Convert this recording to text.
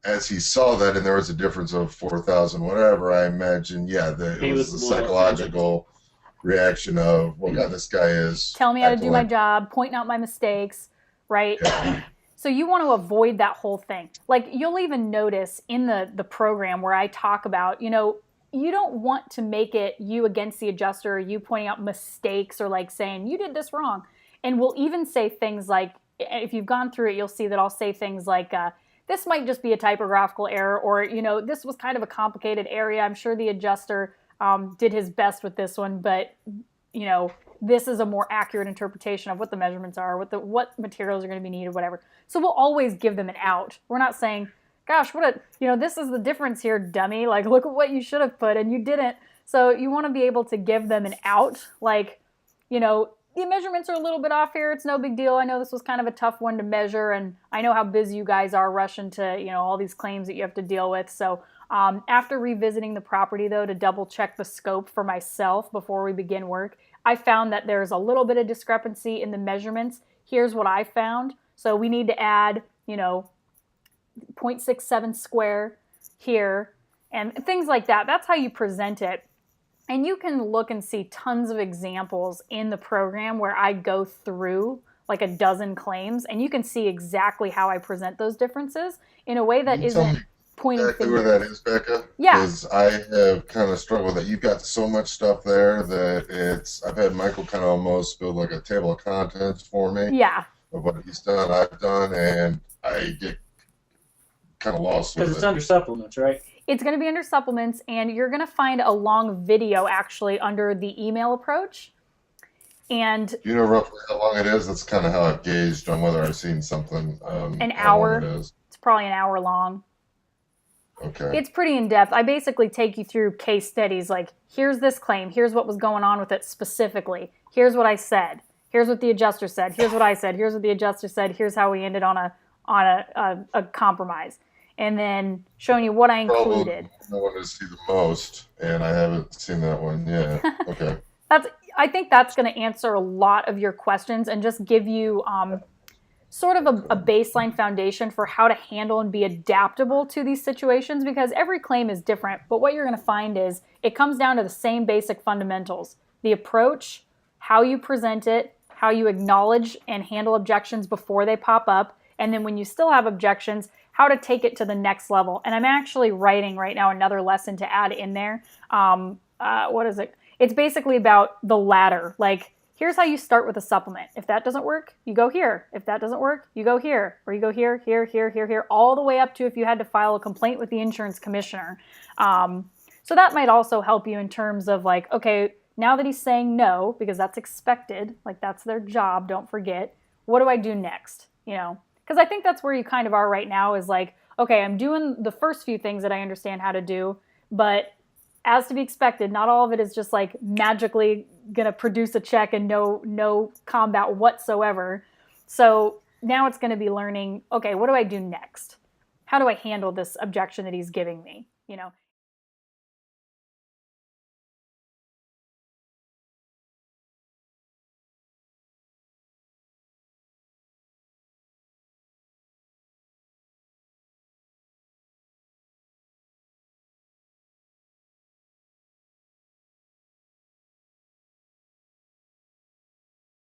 as he saw that and there was a difference of 4,000 whatever, I imagine, yeah, that it He was was the more offended. psychological reaction of, well, yeah, this guy is Tell me how to acting do my like, job, pointing out my mistakes, right? yeah, So you want to avoid that whole thing. Like you'll even notice in the program where I talk about, you don't want to make it you against the adjuster or you pointing out mistakes or like saying you did this wrong. And we'll even say things like, if you've gone through it, you'll see that I'll say things like, this might just be a typographical error, or this was kind of a complicated area. I'm sure the adjuster did his best with this one, but you know this is a more accurate interpretation of what the measurements are, what materials are going to be needed, whatever. So we'll always give them an out. We're not saying, gosh, what a this is the difference here, dummy. Like look at what you should have put and you didn't. So you want to be able to give them an out, like the measurements are a little bit off here. It's no big deal. I know this was kind of a tough one to measure, and I know how busy you guys are rushing to all these claims that you have to deal with. So after revisiting the property, though, to double check the scope for myself before we begin work, I found that there's a little bit of discrepancy in the measurements. Here's what I found. So we need to add, 0.67 square here and things like that. That's how you present it. And you can look and see tons of examples in the program where I go through like a dozen claims, and you can see exactly how I present those differences in a way that can you tell isn't me pointing exactly where that fingers. is, Becca? Yeah, Because I have kind of struggled with that. You've got so much stuff there that I've had Michael kind of almost build like a table of contents for me yeah. of what he's done, I've done, and I get kind of lost Because with it's it. under supplements, right? It's going to be under supplements, and you're going to find a long video actually under the email approach. And Do you know roughly how long it is? That's kind of how I've gauged on whether I've seen something, an how long it hour, is. it's probably an hour long. Okay. It's pretty in depth. I basically take you through case studies like, here's this claim, here's what was going on with it specifically, here's what I said, here's what the adjuster said, here's what I said, here's what the adjuster said, here's how we ended on a compromise. And then showing you what I Probably included. the one to see the most, and I haven't seen that one yet. Okay. That's I think that's going to answer a lot of your questions and just give you sort of a baseline foundation for how to handle and be adaptable to these situations, because every claim is different. But what you're going to find is it comes down to the same basic fundamentals: the approach, how you present it, how you acknowledge and handle objections before they pop up, and then when you still have objections, how to take it to the next level. And I'm actually writing right now another lesson to add in there. What is it? It's basically about the ladder. Like, here's how you start with a supplement. If that doesn't work, you go here. If that doesn't work, you go here. Or you go here, here, here, here, here, all the way up to if you had to file a complaint with the insurance commissioner. So that might also help you in terms of like, okay, now that he's saying no, because that's expected, like that's their job, don't forget, what do I do next? Because I think that's where you kind of are right now is like, okay, I'm doing the first few things that I understand how to do, but as to be expected, not all of it is just like magically gonna produce a check and no combat whatsoever. So now it's gonna be learning, okay, what do I do next? How do I handle this objection that he's giving me?